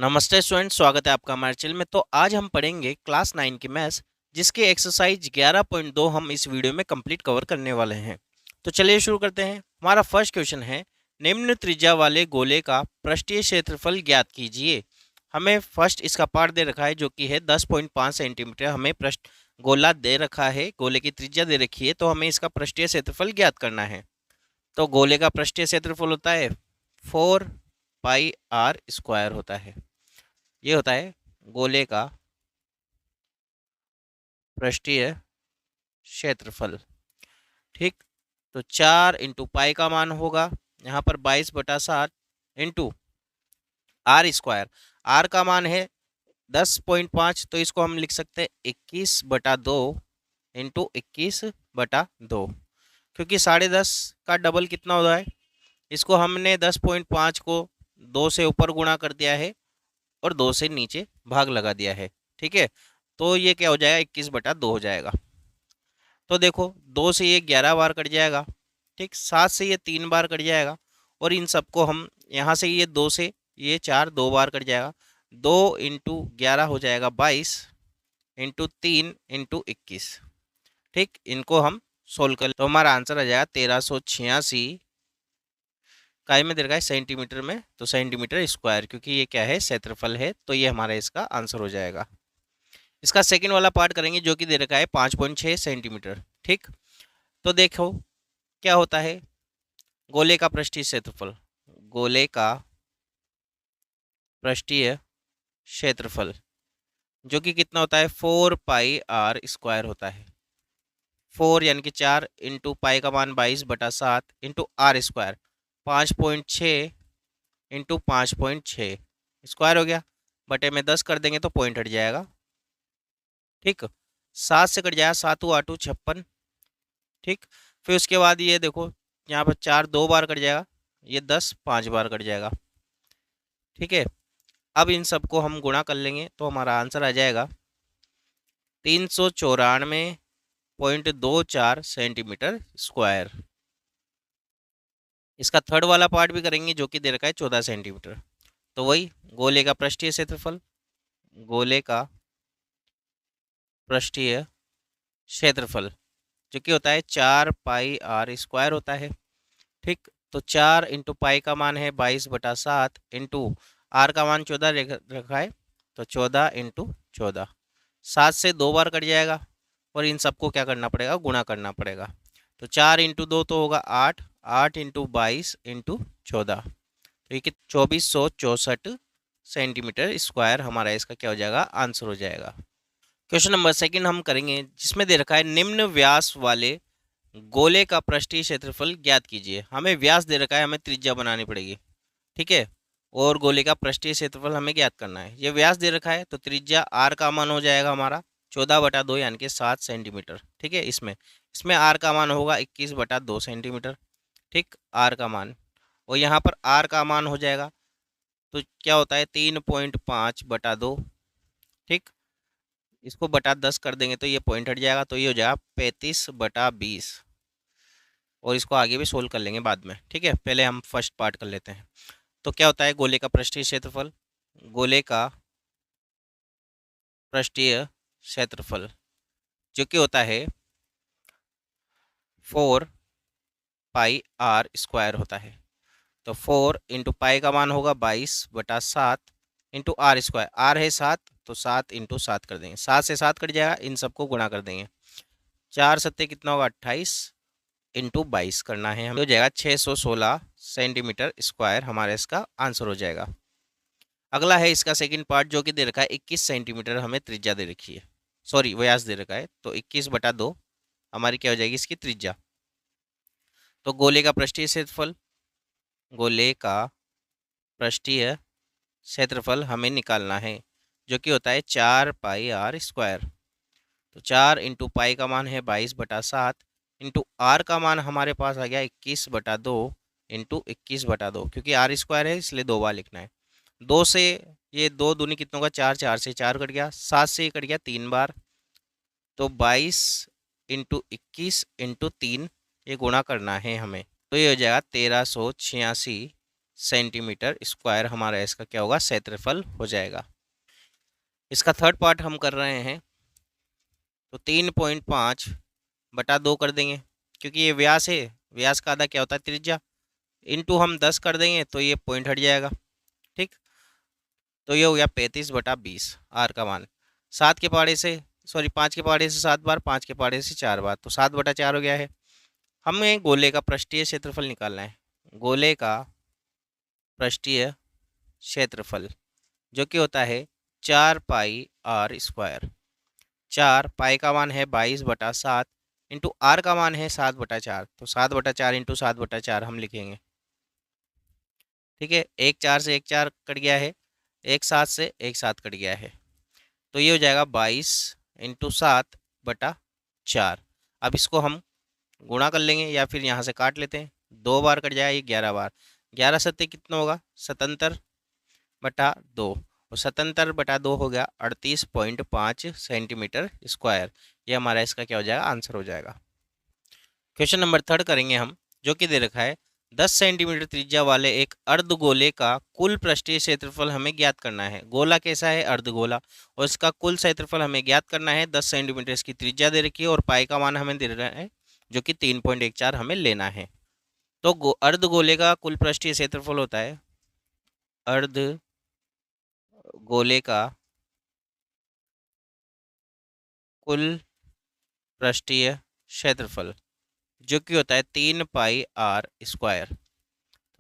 नमस्ते स्टूडेंट, स्वागत है आपका हमारे चैनल में। तो आज हम पढ़ेंगे क्लास 9 की मैथ्स, जिसके एक्सरसाइज 11.2 हम इस वीडियो में कंप्लीट कवर करने वाले हैं। तो चलिए शुरू करते हैं। हमारा फर्स्ट क्वेश्चन है, निम्न त्रिज्या वाले गोले का पृष्ठीय क्षेत्रफल ज्ञात कीजिए। हमें फर्स्ट इसका पार्ट दे रखा है जो कि है 10.5 सेंटीमीटर। हमें पृष्ठ गोला दे रखा है, गोले की त्रिज्या दे रखी है, तो हमें इसका पृष्ठीय क्षेत्रफल ज्ञात करना है। तो गोले का पृष्ठीय क्षेत्रफल होता है 4 पाई r² होता है। ये होता है गोले का पृष्ठीय क्षेत्रफल। ठीक, तो 4 × पाई का मान होगा यहाँ पर 22/7 इंटू r²। r का मान है 10.5, तो इसको हम लिख सकते हैं 21/2 इंटू 21/2, क्योंकि 10.5 का डबल कितना होता है। इसको हमने 10.5 को 2 से ऊपर गुणा कर दिया है और 2 से नीचे भाग लगा दिया है। ठीक है, तो ये क्या हो जाएगा, 21/2 हो जाएगा। तो देखो 2 से ये 11 बार कट जाएगा। ठीक, 7 से ये 3 बार कट जाएगा, और इन सबको हम यहाँ से ये 2 से ये 4 2 बार कट जाएगा। 2 इंटू 11 हो जाएगा 22 इंटू 3 इंटू 21। ठीक, इनको हम सोल्व कर तो हमारा आंसर आ जाएगा 1386 काय में दे रखा है सेंटीमीटर में, तो सेंटीमीटर स्क्वायर, क्योंकि ये क्या है, क्षेत्रफल है, तो ये हमारा इसका आंसर हो जाएगा। इसका सेकंड वाला पार्ट करेंगे जो कि दे रखा है 5.6 सेंटीमीटर। ठीक, तो देखो क्या होता है, गोले का पृष्ठीय क्षेत्रफल, गोले का पृष्ठीय क्षेत्रफल जो कि कितना होता है 4 पाई r² होता है। 4 यानी कि 4 इंटू पाई का मान 22/7 इंटू r², 5.6 इंटू 5.6 स्क्वायर हो गया, बटे में 10 कर देंगे तो पॉइंट हट जाएगा। ठीक, 7 से कट जाएगा, 7 8 56। ठीक, फिर उसके बाद ये देखो यहाँ पर 4 2 बार कट जाएगा, ये 10 5 बार कट जाएगा। ठीक है, अब इन सबको हम गुणा कर लेंगे तो हमारा आंसर आ जाएगा 394.24 सेंटीमीटर स्क्वायर। इसका थर्ड वाला पार्ट भी करेंगे जो कि दे रखा है 14 सेंटीमीटर। तो वही गोले का पृष्ठीय क्षेत्रफल, गोले का पृष्ठीय क्षेत्रफल जो कि होता है 4 पाई r² होता है। ठीक, तो 4 इंटू पाई का मान है 22/7 इंटू r का मान 14 रखा है, तो 14 इंटू 14। 7 से 2 बार कट जाएगा, और इन सबको क्या करना पड़ेगा, गुणा करना पड़ेगा। तो 4 इंटू 2 तो होगा 8, 8 इंटू 22 इंटू 14, तो ये 2464 सेंटीमीटर स्क्वायर हमारा इसका क्या हो जाएगा, आंसर हो जाएगा। क्वेश्चन नंबर सेकंड हम करेंगे, जिसमें दे रखा है निम्न व्यास वाले गोले का पृष्ठीय क्षेत्रफल ज्ञात कीजिए। हमें व्यास दे रखा है, हमें त्रिज्या बनानी पड़ेगी। ठीक है, और गोले का पृष्ठीय क्षेत्रफल हमें ज्ञात करना है। ये व्यास दे रखा है, तो त्रिज्या आर का मान हो जाएगा हमारा 14/2 यानी कि 7 सेंटीमीटर। ठीक है, इसमें इसमें आर का मान होगा 21/2 सेंटीमीटर। ठीक, आर का मान, और यहाँ पर आर का मान हो जाएगा, तो क्या होता है 3.5/2। ठीक, इसको बटा 10 कर देंगे तो ये पॉइंट हट जाएगा, तो ये हो जाएगा 35/20। और इसको आगे भी सोल्व कर लेंगे बाद में। ठीक है, पहले हम फर्स्ट पार्ट कर लेते हैं। तो क्या होता है गोले का पृष्ठीय क्षेत्रफल, गोले का पृष्ठीय क्षेत्रफल जो कि होता है 4 पाई r² होता है। तो 4 इंटू पाई का मान होगा 22/7 इंटू r², आर है 7, तो 7 इंटू 7 कर देंगे, 7 से 7 कट जाएगा, इन सबको गुणा कर देंगे। 4 सत्ते कितना होगा 28 इंटू 22 करना है, हमें हो जाएगा 616 सेंटीमीटर स्क्वायर, हमारा इसका आंसर हो जाएगा। अगला है इसका सेकंड पार्ट जो कि दे रखा है 21 सेंटीमीटर, हमें त्रिज्या दे रखी है, सॉरी व्यास दे रखा है, तो 21/2 हमारी क्या हो जाएगी इसकी त्रिज्या। तो गोले का पृष्ठीय क्षेत्रफल, गोले का पृष्ठीय क्षेत्रफल हमें निकालना है जो कि होता है 4 पाई r²। तो 4 इंटू पाई का मान है 22/7 इंटू आर का मान हमारे पास आ गया 21/2 इंटू 21/2, क्योंकि r² है इसलिए 2 बार लिखना है। 2 से ये 2 दूनी कितनों का 4, 4 से 4 कट गया, 7 से ये कट गया 3 बार, तो 22 इंटू 21 इंटू 3 ये गुणा करना है हमें, तो ये हो जाएगा 1386 सेंटीमीटर स्क्वायर हमारा इसका क्या होगा, क्षेत्रफल हो जाएगा। इसका थर्ड पार्ट हम कर रहे हैं, तो 3.5/2 कर देंगे, क्योंकि ये व्यास है, व्यास का आधा क्या होता है, त्रिज्या, इंटू हम 10 कर देंगे तो ये पॉइंट हट जाएगा। ठीक, तो ये हो गया 35/20 आर का मान। 7 के पहाड़े से, सॉरी 5 के पहाड़े से 7 बार, 5 के पहाड़े से 4 बार, तो 7/4 हो गया है। हमें गोले का पृष्ठीय क्षेत्रफल निकालना है। गोले का पृष्ठीय क्षेत्रफल जो कि होता है 4πr²। 4 पाई का मान है 22/7 इंटू आर का मान है 7/4, तो 7/4 इंटू 7/4 हम लिखेंगे। ठीक है, एक 4 से एक 4 कट गया है, एक 7 से एक 7 कट गया है, तो ये हो जाएगा 22 इंटू 7/4। अब इसको हम गुणा कर लेंगे या फिर यहाँ से काट लेते हैं, 2 बार कट जाएगा, ये 11 बार, 11 सत्ते कितना होगा, 77/2, और 77/2 हो गया 38.5 सेंटीमीटर स्क्वायर। ये हमारा इसका क्या हो जाएगा, आंसर हो जाएगा। क्वेश्चन नंबर 3 करेंगे हम, जो कि दे रखा है 10 सेंटीमीटर त्रिज्या वाले एक अर्धगोले का कुल पृष्ठीय क्षेत्रफल हमें ज्ञात करना है। गोला कैसा है, अर्धगोला, और इसका कुल क्षेत्रफल हमें ज्ञात करना है। 10 सेंटीमीटर इसकी त्रिज्या दे रखी है और पाई का मान हमें दे रहा है जो कि 3.14 हमें लेना है। तो अर्धगोले का कुल पृष्ठीय क्षेत्रफल होता है, अर्धगोले का कुल पृष्ठीय क्षेत्रफल जो कि होता है 3πr²।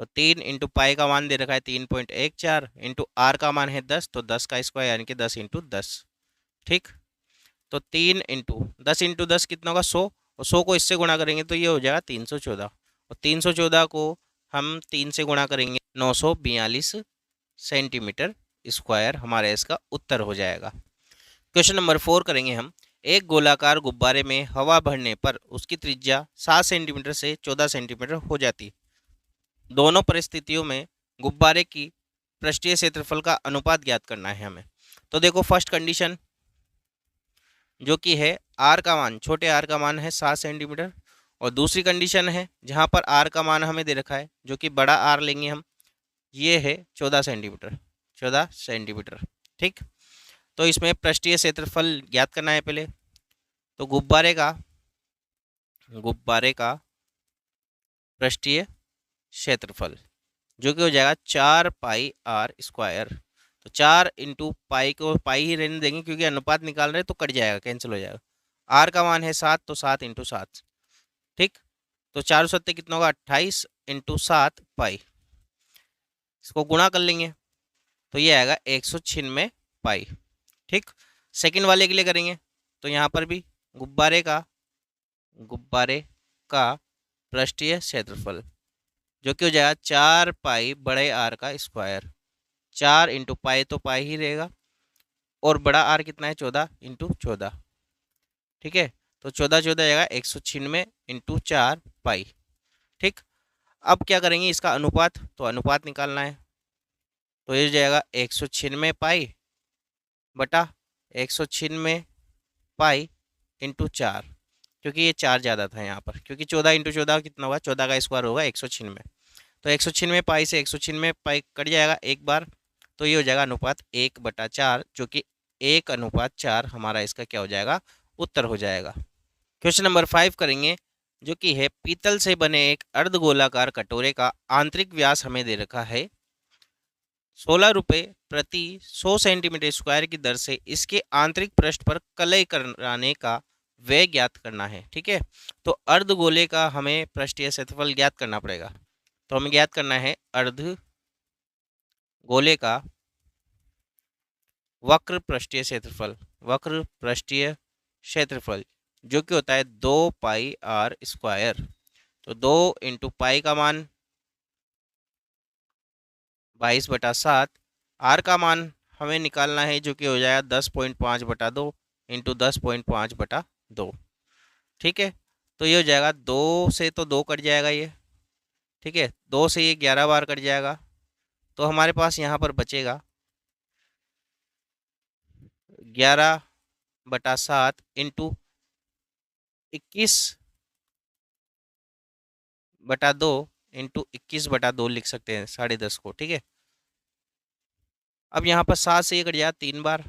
तो 3 इंटू पाई का मान दे रखा है 3.14 इंटू आर का मान है 10, तो 10 का स्क्वायर यानी कि 10 इंटू 10। ठीक, तो 3 इंटू 10 कितना होगा, 100, और 100 को इससे गुणा करेंगे तो ये हो जाएगा 314, और 314 को हम 3 से गुणा करेंगे 942 सेंटीमीटर स्क्वायर हमारा इसका उत्तर हो जाएगा। क्वेश्चन नंबर 4 करेंगे हम। एक गोलाकार गुब्बारे में हवा भरने पर उसकी त्रिज्या 7 सेंटीमीटर से 14 सेंटीमीटर हो जाती। दोनों परिस्थितियों में गुब्बारे की पृष्ठीय क्षेत्रफल का अनुपात ज्ञात करना है हमें। तो देखो, फर्स्ट कंडीशन जो कि है आर का मान, छोटे आर का मान है 7 सेंटीमीटर, और दूसरी कंडीशन है जहां पर आर का मान हमें दे रखा है जो कि बड़ा आर लेंगे हम, ये है 14 सेंटीमीटर, 14 सेंटीमीटर। ठीक, तो इसमें पृष्ठीय क्षेत्रफल ज्ञात करना है पहले। तो गुब्बारे का पृष्ठीय क्षेत्रफल जो कि हो जाएगा 4πr²। तो 4 इंटू पाई को पाई ही रहने देंगे क्योंकि अनुपात निकाल रहे हैं, तो कट जाएगा, कैंसिल हो जाएगा। आर का मान है 7, तो 7 इंटू 7। ठीक, तो 4 सत्ते कितना होगा, 28 इंटू 7 पाई। इसको गुणा कर लेंगे तो ये आएगा 196 पाई। ठीक, सेकंड वाले के लिए करेंगे तो यहाँ पर भी गुब्बारे का पृष्ठीय क्षेत्रफल जो कि हो जाएगा 4π/r²। 4 इंटू पाई, तो पाई ही रहेगा, और बड़ा आर कितना है, 14 इंटू 14। ठीक है, तो 14 14 जाएगा 196 इंटू 4 पाई। ठीक, अब क्या करेंगे, इसका अनुपात, तो अनुपात निकालना है, तो ये जाएगा 196 पाई बटा 196 पाई इंटू 4, क्योंकि ये 4 ज़्यादा था यहाँ पर, क्योंकि 14 इंटू 14 कितना होगा, 14 का स्क्वायर होगा 196। तो 196 पाई से 196 पाई कट जाएगा एक बार, तो ये हो जाएगा अनुपात 1/4, जो कि 1/4 हमारा इसका क्या हो जाएगा, उत्तर हो जाएगा। क्वेश्चन नंबर 5 करेंगे, जो कि है पीतल से बने एक अर्धगोलाकार कटोरे का आंतरिक व्यास हमें दे रखा है 16 रुपये प्रति 100 सेंटीमीटर स्क्वायर की दर से इसके आंतरिक पृष्ठ पर कलई कराने का व्यय ज्ञात करना है। ठीक है, तो अर्धगोले का हमें पृष्ठीय क्षेत्रफल ज्ञात करना पड़ेगा। तो हमें ज्ञात करना है अर्धगोले का वक्र पृष्ठीय क्षेत्रफल जो कि होता है 2πr²। तो 2 इंटू पाई का मान 22/7, आर का मान हमें निकालना है जो कि हो जाएगा 10.5/2 इंटू 10.5/2। ठीक है, तो ये हो जाएगा 2 से, तो 2 कट जाएगा ये। ठीक है, 2 से ये 11 बार कट जाएगा, तो हमारे पास यहाँ पर बचेगा 11/7 इंटू 21/2 इंटू 21/2 लिख सकते हैं 10.5 को, ठीक है। अब यहाँ पर 7 से ये कट जाएगा 3 बार,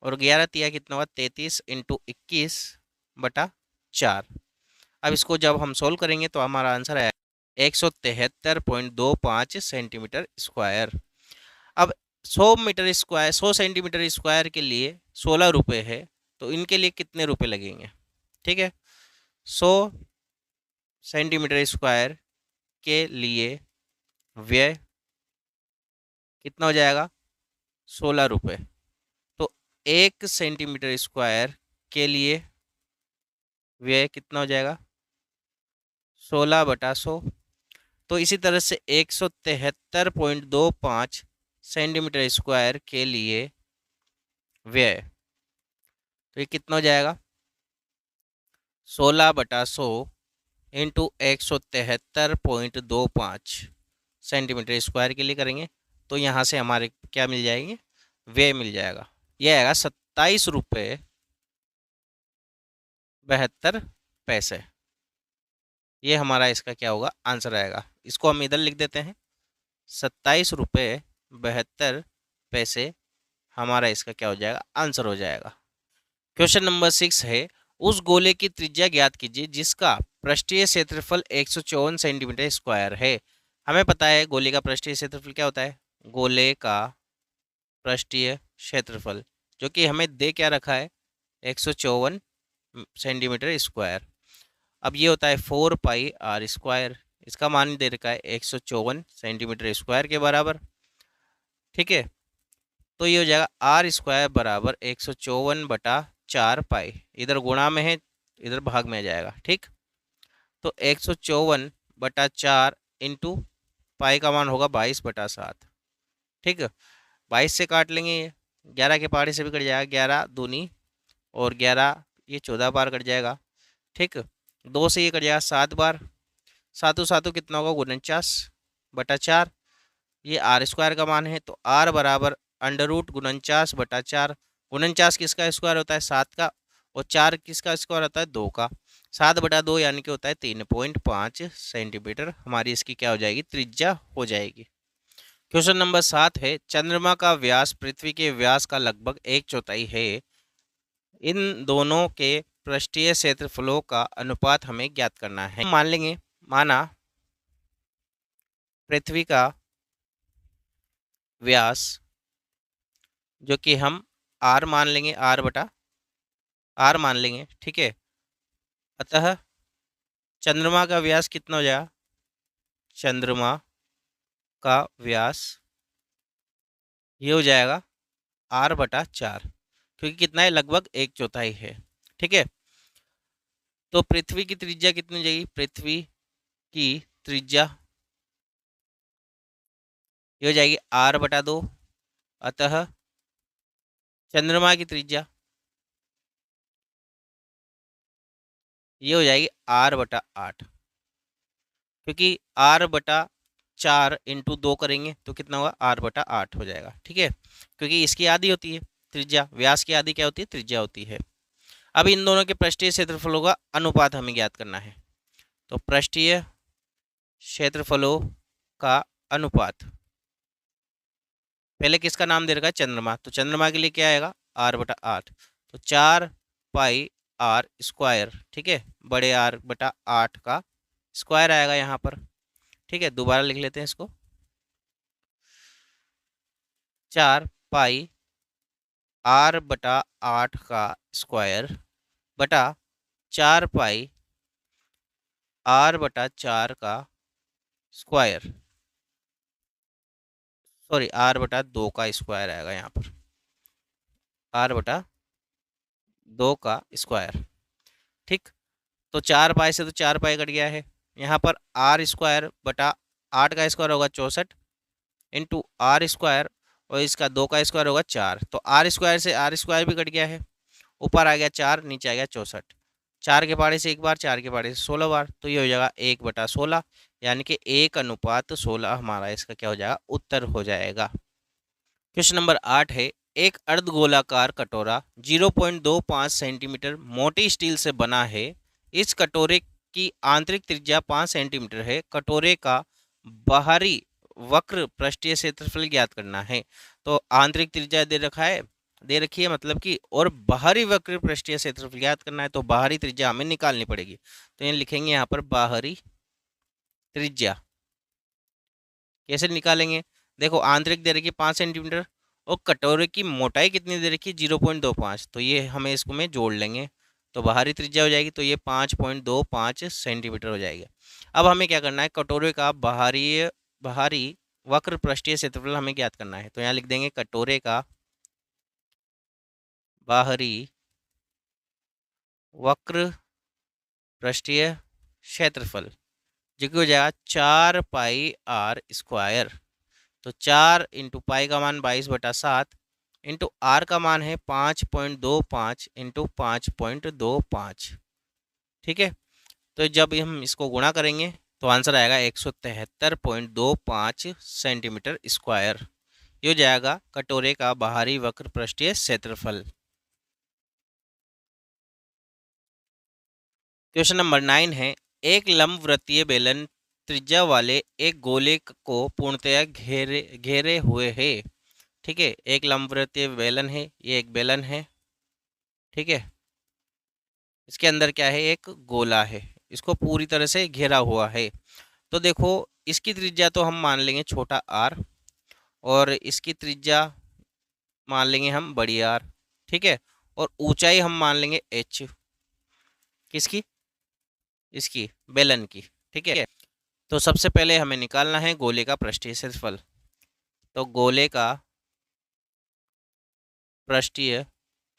और 11 तिया कितना हुआ 33 इंटू 21/4। अब इसको जब हम सोल्व करेंगे तो हमारा आंसर आया 173.25 सेंटीमीटर स्क्वायर। अब 100 सेंटीमीटर स्क्वायर के लिए 16 रुपये है, तो इनके लिए कितने रुपए लगेंगे, ठीक है। 100 सेंटीमीटर स्क्वायर के लिए व्यय कितना हो जाएगा 16 रुपये। तो 1 सेंटीमीटर स्क्वायर के लिए व्यय कितना हो जाएगा 16/100। तो इसी तरह से 173.25 सेंटीमीटर स्क्वायर के लिए व्यय, तो ये कितना हो जाएगा 16/100 इंटू 173.25 सेंटीमीटर स्क्वायर के लिए करेंगे, तो यहाँ से हमारे क्या मिल जाएंगे व्यय मिल जाएगा। यह आएगा 27.72 ये हमारा इसका क्या होगा आंसर आएगा। इसको हम इधर लिख देते हैं 27.72 हमारा इसका क्या हो जाएगा आंसर हो जाएगा। क्वेश्चन नंबर 6 है, उस गोले की त्रिज्या ज्ञात कीजिए जिसका पृष्ठीय क्षेत्रफल 154 सेंटीमीटर स्क्वायर है। हमें पता है गोले का पृष्ठीय क्षेत्रफल क्या होता है, गोले का पृष्ठीय क्षेत्रफल जो कि हमें दे क्या रखा है 154 सेंटीमीटर स्क्वायर। अब ये होता है 4πr², इसका मान दे रखा है 154 सेंटीमीटर स्क्वायर के बराबर, ठीक है। तो ये हो जाएगा r² बराबर 154/4π, इधर गुणा में है इधर भाग में आ जाएगा, ठीक। तो 154/4 इंटू पाई का मान होगा 22/7, ठीक है। 22 से काट लेंगे, ये 11 के पहाड़े से भी कट जाएगा, 11 दूनी और 11 ये 14 बार कट जाएगा, ठीक। 2 से ये कट जाएगा 7 बार, 7 कितना होगा 49/4, ये r² का मान है। तो r बराबर √49/4, 49 किसका स्क्वायर होता है 7 का, और 4 किसका स्क्वायर होता है 2 का, 7/2 यानी कि होता है 3.5 सेंटीमीटर। हमारी इसकी क्या हो जाएगी त्रिज्या हो जाएगी। क्वेश्चन नंबर 7 है, चंद्रमा का व्यास पृथ्वी के व्यास का लगभग 1/4 है, इन दोनों के पृष्ठीय क्षेत्रफलों का अनुपात हमें ज्ञात करना है। मान लेंगे, माना पृथ्वी का व्यास जो कि हम r मान लेंगे, r मान लेंगे, ठीक है। अतः चंद्रमा का व्यास कितना हो जाएगा, चंद्रमा का व्यास ये हो जाएगा r/4, क्योंकि कितना है लगभग 1/4 है, ठीक है। तो पृथ्वी की त्रिज्या कितनी हो जाएगी, पृथ्वी की त्रिज्या ये हो जाएगी r/2, अतः चंद्रमा की त्रिज्या ये हो जाएगी r/8, क्योंकि r/4 इंटू 2 करेंगे तो कितना होगा r/8 हो जाएगा, ठीक है। क्योंकि इसकी आधी होती है त्रिज्या, व्यास की आधी क्या होती है त्रिज्या होती है। अब इन दोनों के पृष्ठीय क्षेत्रफलों का अनुपात हमें ज्ञात करना है। तो पृष्ठीय क्षेत्रफलों का अनुपात, पहले किसका नाम दे रखा है चंद्रमा, तो चंद्रमा के लिए क्या आएगा r/8, तो 4πr², ठीक है, बड़े r/8 का स्क्वायर आएगा यहाँ पर, ठीक है। दोबारा लिख लेते हैं इसको, 4πr/8 का स्क्वायर बटा 4πr/4 का स्क्वायर, सॉरी r/2 का स्क्वायर आएगा यहाँ पर, r/2 का स्क्वायर, ठीक। तो 4π से तो 4π कट गया है, यहाँ पर r²/8 का स्क्वायर होगा 64 इंटू r² और इसका 2 का स्क्वायर होगा 4, तो r² से r² भी कट गया है, ऊपर आ गया 4 नीचे आ गया 64, 4 के पहाड़े से एक बार, 4 के पहाड़े से 16 बार, तो ये हो जाएगा 1/16, यानी कि 1:16 हमारा इसका क्या हो जाएगा उत्तर हो जाएगा। क्वेश्चन नंबर 8 है, एक अर्धगोलाकार कटोरा 0.25 सेंटीमीटर मोटी स्टील से बना है, इस कटोरे की आंतरिक त्रिज्या 5 सेंटीमीटर है, कटोरे का बाहरी वक्र पृष्ठीय क्षेत्रफल ज्ञात करना है। तो आंतरिक त्रिज्या दे रखा है, दे रखी है मतलब कि, और बाहरी वक्र पृष्ठीय क्षेत्रफल ज्ञात करना है, तो बाहरी त्रिज्या हमें निकालनी पड़ेगी। तो ये लिखेंगे यहाँ पर बाहरी त्रिज्या। कैसे निकालेंगे? देखो आंतरिक दे रखी है 5 सेंटीमीटर और कटोरे की मोटाई कितनी दे रखी है 0.25, तो ये हमें इसको में जोड़ लेंगे तो बाहरी त्रिज्या हो जाएगी, तो ये 5.25 सेंटीमीटर हो जाएगा। अब हमें क्या करना है, कटोरे का बाहरी वक्र पृष्ठीय क्षेत्रफल हमें ज्ञात करना है। तो यहाँ लिख देंगे कटोरे का बाहरी वक्र पृष्ठीय क्षेत्रफल जो कि हो जाएगा 4πr²। तो 4 इंटू पाई का मान 22/7 इंटू आर का मान है 5.25 इंटू 5.25। ठीक है, तो जब हम इसको गुणा करेंगे तो आंसर आएगा 173.25 सेंटीमीटर स्क्वायर। ये हो जाएगा कटोरे का बाहरी वक्र पृष्ठीय क्षेत्रफल। क्वेश्चन नंबर 9 है, एक लंबवृत्तीय बेलन त्रिज्या वाले एक गोले को पूर्णतया घेरे हुए है। ठीक है, एक लंबवृत्तीय बेलन है, ये एक बेलन है। ठीक है, इसके अंदर क्या है, एक गोला है, इसको पूरी तरह से घेरा हुआ है। तो देखो इसकी त्रिज्या तो हम मान लेंगे छोटा आर और इसकी त्रिज्या मान लेंगे हम बड़ी आर। ठीक है, और ऊंचाई हम मान लेंगे एच। किसकी? इसकी, बेलन की। ठीक है, तो सबसे पहले हमें निकालना है गोले का पृष्ठीय क्षेत्रफल। तो गोले का पृष्ठीय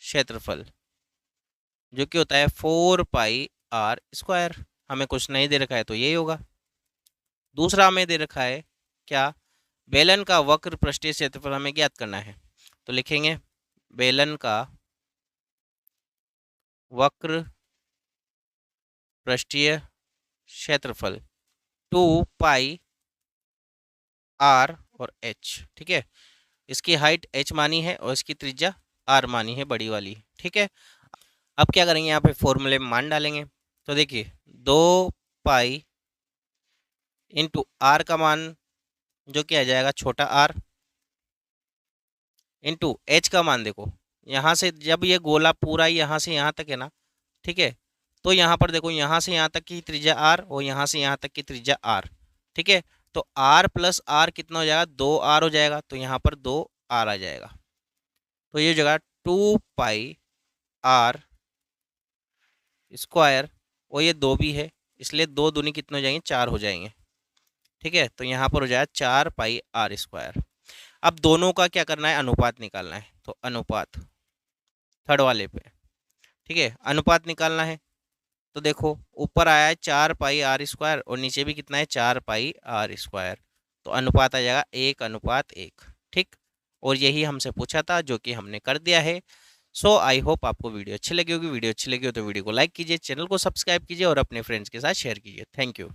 क्षेत्रफल जो कि होता है 4πr²। हमें कुछ नहीं दे रखा है तो यही होगा। दूसरा हमें दे रखा है क्या, बेलन का वक्र पृष्ठीय क्षेत्रफल हमें ज्ञात करना है। तो लिखेंगे बेलन का वक्र पृष्ठीय क्षेत्रफल 2πr और h। ठीक है, इसकी हाइट h मानी है और इसकी त्रिज्या r मानी है, बड़ी वाली। ठीक है, अब क्या करेंगे, यहाँ पे फॉर्मूले में मान डालेंगे। तो देखिए 2π इंटू आर का मान जो कि आ जाएगा छोटा r इंटू h का मान, देखो यहाँ से जब ये गोला पूरा यहाँ से यहाँ तक है ना, ठीक है, तो यहाँ पर देखो यहाँ से यहाँ तक की त्रिज्या r और यहाँ से यहाँ तक की त्रिज्या r। ठीक है, तो r प्लस r कितना हो जाएगा, 2r हो जाएगा, तो यहाँ पर 2r आ जाएगा। तो ये जगह 2πr² और ये 2 भी है, इसलिए 2 दूनी कितने हो जाएंगे, 4 हो जाएंगे। ठीक है, तो यहाँ पर हो जाएगा 4πr²। अब दोनों का क्या करना है, अनुपात निकालना है। तो अनुपात थर्ड वाले पे, ठीक है, अनुपात निकालना है। तो देखो ऊपर आया है 4πr² और नीचे भी कितना है 4πr²। तो अनुपात आ जाएगा 1:1। ठीक, और यही हमसे पूछा था जो कि हमने कर दिया है। सो आई होप आपको वीडियो अच्छी लगी होगी। वीडियो अच्छी लगी हो तो वीडियो को लाइक कीजिए, चैनल को सब्सक्राइब कीजिए और अपने फ्रेंड्स के साथ शेयर कीजिए। Thank you.